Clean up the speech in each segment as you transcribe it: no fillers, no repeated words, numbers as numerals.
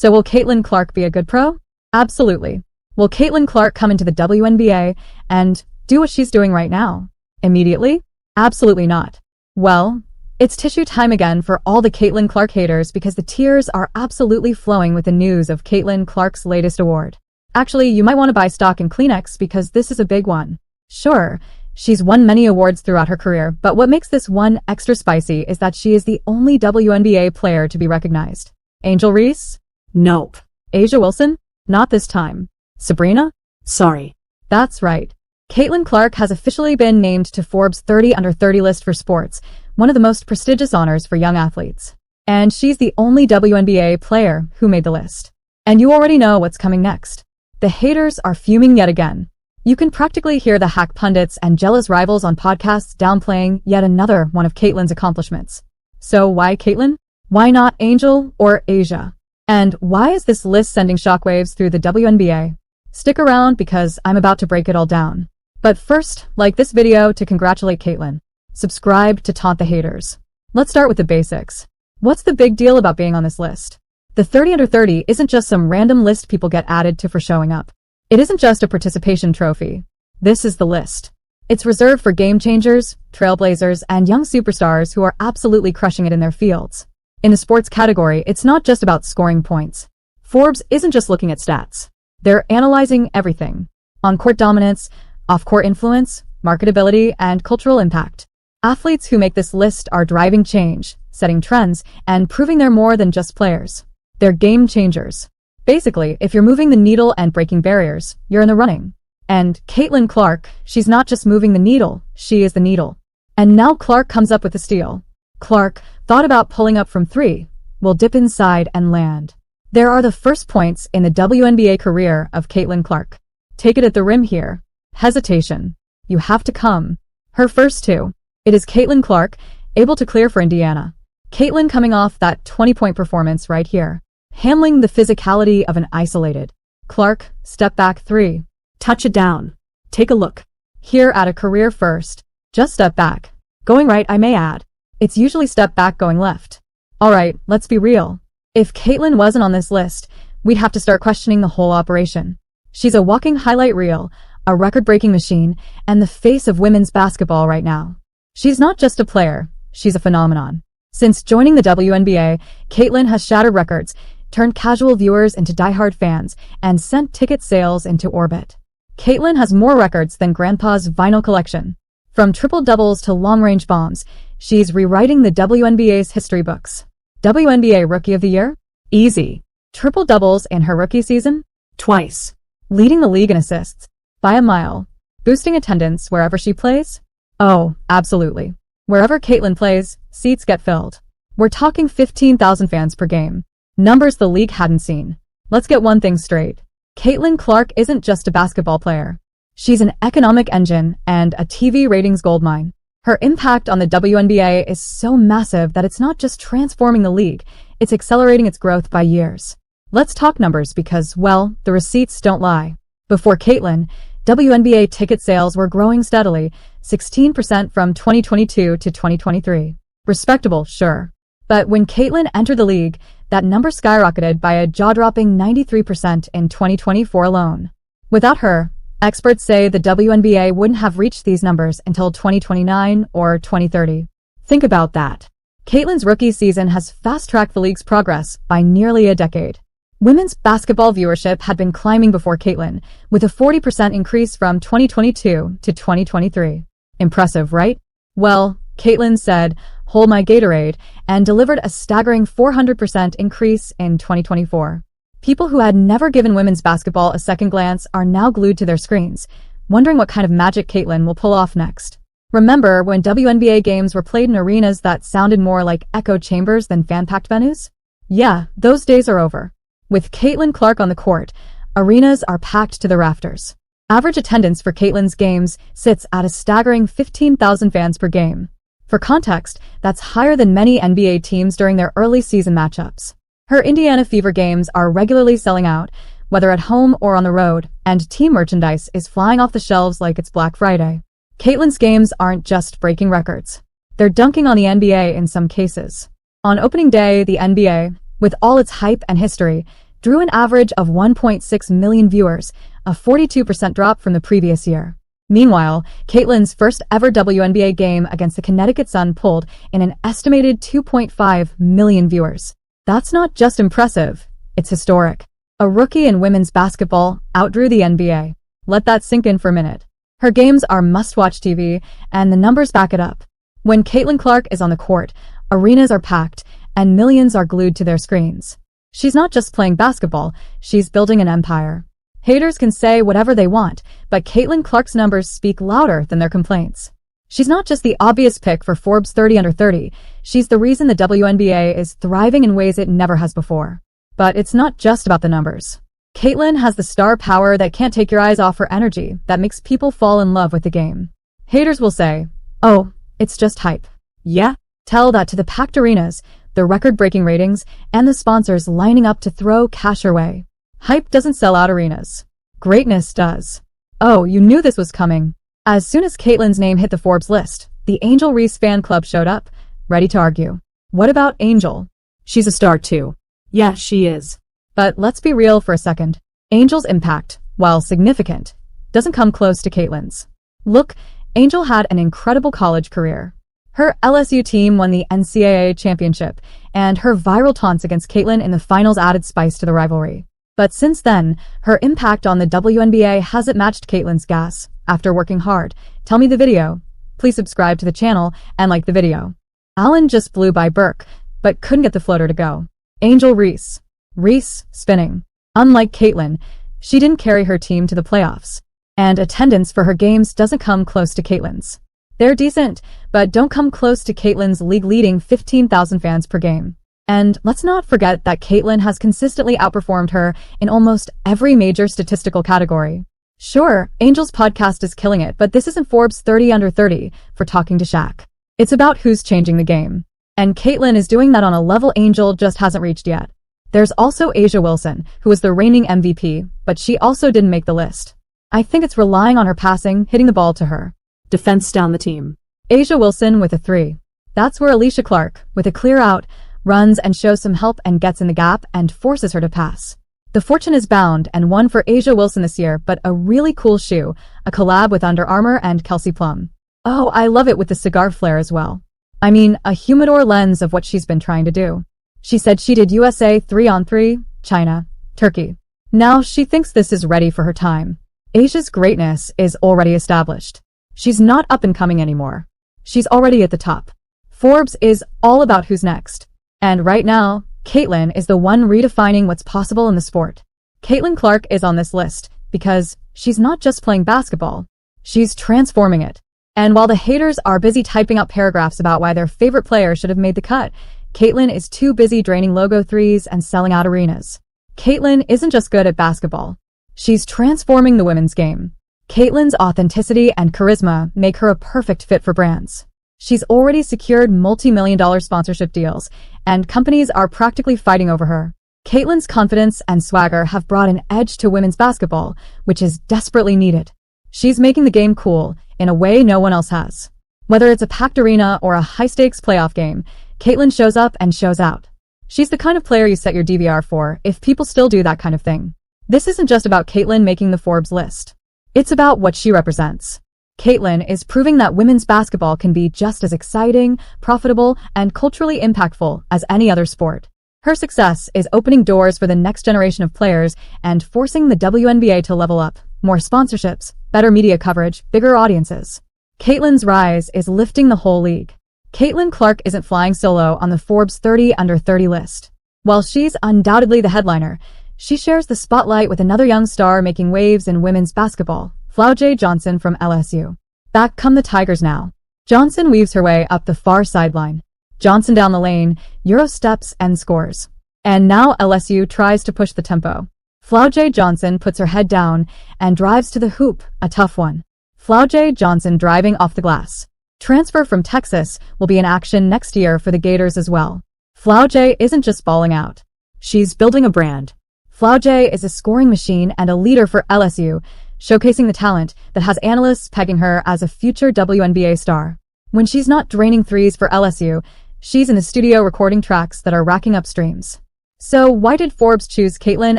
So will Caitlin Clark be a good pro? Absolutely. Will Caitlin Clark come into the WNBA and do what she's doing right now? Immediately? Absolutely not. Well, it's tissue time again for all the Caitlin Clark haters because the tears are absolutely flowing with the news of Caitlin Clark's latest award. Actually, you might want to buy stock in Kleenex because this is a big one. Sure, she's won many awards throughout her career, but what makes this one extra spicy is that she is the only WNBA player to be recognized. Angel Reese? Nope. Asia Wilson? Not this time. Sabrina? Sorry. That's right. Caitlin Clark has officially been named to Forbes 30 Under 30 list for sports, one of the most prestigious honors for young athletes. And she's the only WNBA player who made the list. And you already know what's coming next. The haters are fuming yet again. You can practically hear the hack pundits and jealous rivals on podcasts downplaying yet another one of Caitlin's accomplishments. So why Caitlin? Why not Angel or Asia? And why is this list sending shockwaves through the WNBA? Stick around because I'm about to break it all down. But first, like this video to congratulate Caitlin. Subscribe to taunt the haters. Let's start with the basics. What's the big deal about being on this list? The 30 Under 30 isn't just some random list people get added to for showing up. It isn't just a participation trophy. This is the list. It's reserved for game changers, trailblazers, and young superstars who are absolutely crushing it in their fields. In the sports category, it's not just about scoring points. Forbes isn't just looking at stats. They're analyzing everything. On-court dominance, off-court influence, marketability, and cultural impact. Athletes who make this list are driving change, setting trends, and proving they're more than just players. They're game changers. Basically, if you're moving the needle and breaking barriers, you're in the running. And Caitlin Clark, she's not just moving the needle, she is the needle. And now Clark comes up with the steal. Clark thought about pulling up from 3, will dip inside and land. There are the first points in the WNBA career of Caitlin Clark. Take it at the rim here. Hesitation. You have to come. Her first 2. It is Caitlin Clark, able to clear for Indiana. Caitlin coming off that 20-point performance right here. Handling the physicality of an isolated. Clark, step back 3. Touch it down. Take a look. Here at a career first. Just step back. Going right, I may add. It's usually step back going left. Alright, let's be real. If Caitlin wasn't on this list, we'd have to start questioning the whole operation. She's a walking highlight reel, a record-breaking machine, and the face of women's basketball right now. She's not just a player, she's a phenomenon. Since joining the WNBA, Caitlin has shattered records, turned casual viewers into diehard fans, and sent ticket sales into orbit. Caitlin has more records than Grandpa's vinyl collection. From triple-doubles to long-range bombs, she's rewriting the WNBA's history books. WNBA Rookie of the Year? Easy. Triple-doubles in her rookie season? Twice. Leading the league in assists. By a mile. Boosting attendance wherever she plays? Oh, absolutely. Wherever Caitlin plays, seats get filled. We're talking 15,000 fans per game. Numbers the league hadn't seen. Let's get one thing straight. Caitlin Clark isn't just a basketball player. She's an economic engine and a TV ratings goldmine. Her impact on the WNBA is so massive that it's not just transforming the league, it's accelerating its growth by years. Let's talk numbers because, well, the receipts don't lie. Before Caitlin, WNBA ticket sales were growing steadily, 16% from 2022 to 2023. Respectable, sure. But when Caitlin entered the league, that number skyrocketed by a jaw-dropping 93% in 2024 alone. Without her, experts say the WNBA wouldn't have reached these numbers until 2029 or 2030. Think about that. Caitlin's rookie season has fast-tracked the league's progress by nearly a decade. Women's basketball viewership had been climbing before Caitlin, with a 40% increase from 2022 to 2023. Impressive, right? Well, Caitlin said, "Hold my Gatorade," and delivered a staggering 400% increase in 2024. People who had never given women's basketball a second glance are now glued to their screens, wondering what kind of magic Caitlin will pull off next. Remember when WNBA games were played in arenas that sounded more like echo chambers than fan-packed venues? Yeah, those days are over. With Caitlin Clark on the court, arenas are packed to the rafters. Average attendance for Caitlin's games sits at a staggering 15,000 fans per game. For context, that's higher than many NBA teams during their early season matchups. Her Indiana Fever games are regularly selling out, whether at home or on the road, and team merchandise is flying off the shelves like it's Black Friday. Caitlin's games aren't just breaking records. They're dunking on the NBA in some cases. On opening day, the NBA, with all its hype and history, drew an average of 1.6 million viewers, a 42% drop from the previous year. Meanwhile, Caitlyn's first ever WNBA game against the Connecticut Sun pulled in an estimated 2.5 million viewers. That's not just impressive, it's historic. A rookie in women's basketball outdrew the NBA. Let that sink in for a minute. Her games are must-watch TV, and the numbers back it up. When Caitlin Clark is on the court, arenas are packed, and millions are glued to their screens. She's not just playing basketball, she's building an empire. Haters can say whatever they want, but Caitlin Clark's numbers speak louder than their complaints. She's not just the obvious pick for Forbes 30 Under 30, she's the reason the WNBA is thriving in ways it never has before. But it's not just about the numbers. Caitlin has the star power that can't take your eyes off her energy that makes people fall in love with the game. Haters will say, oh, it's just hype. Yeah? Tell that to the packed arenas, the record-breaking ratings, and the sponsors lining up to throw cash her way. Hype doesn't sell out arenas. Greatness does. Oh, you knew this was coming. As soon as Caitlyn's name hit the Forbes list, the Angel Reese fan club showed up, ready to argue. What about Angel? She's a star too. Yeah, she is. But let's be real for a second. Angel's impact, while significant, doesn't come close to Caitlyn's. Look, Angel had an incredible college career. Her LSU team won the NCAA championship, and her viral taunts against Caitlyn in the finals added spice to the rivalry. But since then, her impact on the WNBA hasn't matched Caitlyn's gas. After working hard, tell me the video. Please subscribe to the channel and like the video. Allen just flew by Burke, but couldn't get the floater to go. Angel Reese. Reese, spinning. Unlike Caitlyn, she didn't carry her team to the playoffs. And attendance for her games doesn't come close to Caitlyn's. They're decent, but don't come close to Caitlyn's league-leading 15,000 fans per game. And let's not forget that Caitlyn has consistently outperformed her in almost every major statistical category. Sure, Angel's podcast is killing it, but this isn't Forbes 30 Under 30 for talking to Shaq. It's about who's changing the game. And Caitlyn is doing that on a level Angel just hasn't reached yet. There's also A'ja Wilson, who is the reigning MVP, but she also didn't make the list. I think it's relying on her passing, hitting the ball to her. Defense down the team. A'ja Wilson with a 3. That's where Alicia Clark, with a clear out, runs and shows some help and gets in the gap and forces her to pass. The fortune is bound and won for A'ja Wilson this year, but a really cool shoe, a collab with Under Armour and Kelsey Plum. Oh, I love it with the cigar flare as well. I mean, a humidor lens of what she's been trying to do. She said she did USA 3-on-3, China, Turkey. Now she thinks this is ready for her time. A'ja's greatness is already established. She's not up and coming anymore. She's already at the top. Forbes is all about who's next. And right now, Caitlyn is the one redefining what's possible in the sport. Caitlin Clark is on this list because she's not just playing basketball, she's transforming it. And while the haters are busy typing up paragraphs about why their favorite player should have made the cut, Caitlyn is too busy draining logo threes and selling out arenas. Caitlyn isn't just good at basketball. She's transforming the women's game. Caitlyn's authenticity and charisma make her a perfect fit for brands. She's already secured multi-million-dollar sponsorship deals, and companies are practically fighting over her. Caitlyn's confidence and swagger have brought an edge to women's basketball, which is desperately needed. She's making the game cool in a way no one else has. Whether it's a packed arena or a high-stakes playoff game, Caitlyn shows up and shows out. She's the kind of player you set your DVR for if people still do that kind of thing. This isn't just about Caitlyn making the Forbes list. It's about what she represents. Caitlyn is proving that women's basketball can be just as exciting, profitable, and culturally impactful as any other sport. Her success is opening doors for the next generation of players and forcing the WNBA to level up. More sponsorships, better media coverage, bigger audiences. Caitlyn's rise is lifting the whole league. Caitlin Clark isn't flying solo on the Forbes 30 Under 30 list. While she's undoubtedly the headliner, she shares the spotlight with another young star making waves in women's basketball, Flau'jae Johnson from LSU. Back come the Tigers now. Johnson weaves her way up the far sideline. Johnson down the lane, Euro steps and scores. And now LSU tries to push the tempo. Flau'jae Johnson puts her head down and drives to the hoop, a tough one. Flau'jae Johnson driving off the glass. Transfer from Texas will be in action next year for the Gators as well. Flau'jae isn't just balling out. She's building a brand. Flau'jae is a scoring machine and a leader for LSU, showcasing the talent that has analysts pegging her as a future WNBA star. When she's not draining threes for LSU, she's in the studio recording tracks that are racking up streams. So why did Forbes choose Caitlyn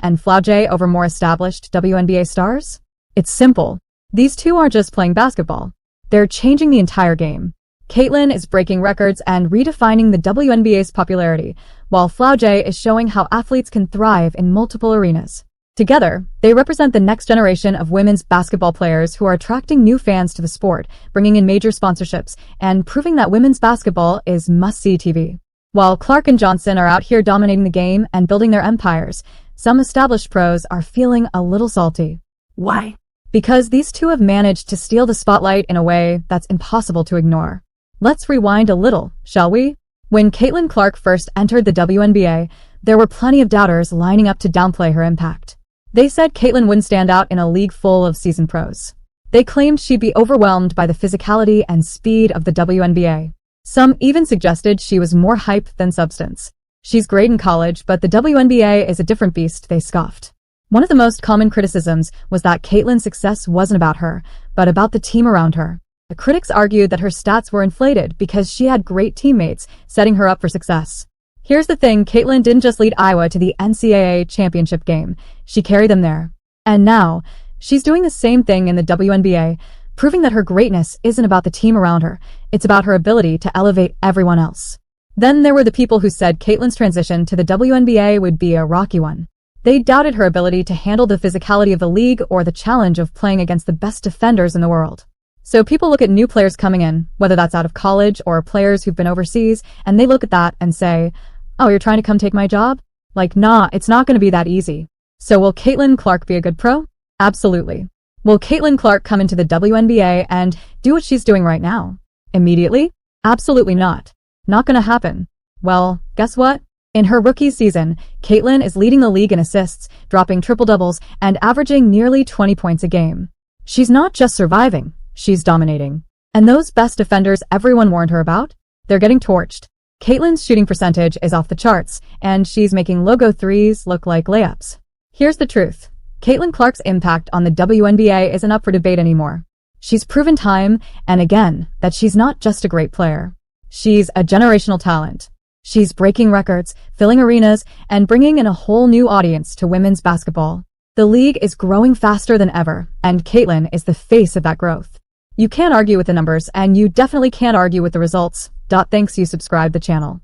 and Flaujae over more established WNBA stars? It's simple. These two aren't just playing basketball. They're changing the entire game. Caitlyn is breaking records and redefining the WNBA's popularity, while Flaujae is showing how athletes can thrive in multiple arenas. Together, they represent the next generation of women's basketball players who are attracting new fans to the sport, bringing in major sponsorships, and proving that women's basketball is must-see TV. While Clark and Johnson are out here dominating the game and building their empires, some established pros are feeling a little salty. Why? Because these two have managed to steal the spotlight in a way that's impossible to ignore. Let's rewind a little, shall we? When Caitlyn Clark first entered the WNBA, there were plenty of doubters lining up to downplay her impact. They said Caitlyn wouldn't stand out in a league full of seasoned pros. They claimed she'd be overwhelmed by the physicality and speed of the WNBA. Some even suggested she was more hype than substance. She's great in college, but the WNBA is a different beast, they scoffed. One of the most common criticisms was that Caitlyn's success wasn't about her, but about the team around her. The critics argued that her stats were inflated because she had great teammates, setting her up for success. Here's the thing, Caitlyn didn't just lead Iowa to the NCAA championship game. She carried them there. And now, she's doing the same thing in the WNBA, proving that her greatness isn't about the team around her. It's about her ability to elevate everyone else. Then there were the people who said Caitlyn's transition to the WNBA would be a rocky one. They doubted her ability to handle the physicality of the league or the challenge of playing against the best defenders in the world. So people look at new players coming in, whether that's out of college or players who've been overseas, and they look at that and say, "Oh, you're trying to come take my job?" Like, nah, it's not going to be that easy. So will Caitlyn Clark be a good pro? Absolutely. Will Caitlyn Clark come into the WNBA and do what she's doing right now? Immediately? Absolutely not. Not going to happen. Well, guess what? In her rookie season, Caitlyn is leading the league in assists, dropping triple-doubles, and averaging nearly 20 points a game. She's not just surviving, she's dominating. And those best defenders everyone warned her about? They're getting torched. Caitlyn's shooting percentage is off the charts, and she's making logo threes look like layups. Here's the truth. Caitlyn Clark's impact on the WNBA isn't up for debate anymore. She's proven time and again that she's not just a great player. She's a generational talent. She's breaking records, filling arenas, and bringing in a whole new audience to women's basketball. The league is growing faster than ever, and Caitlyn is the face of that growth. You can't argue with the numbers, and you definitely can't argue with the results. Thanks you subscribe the channel.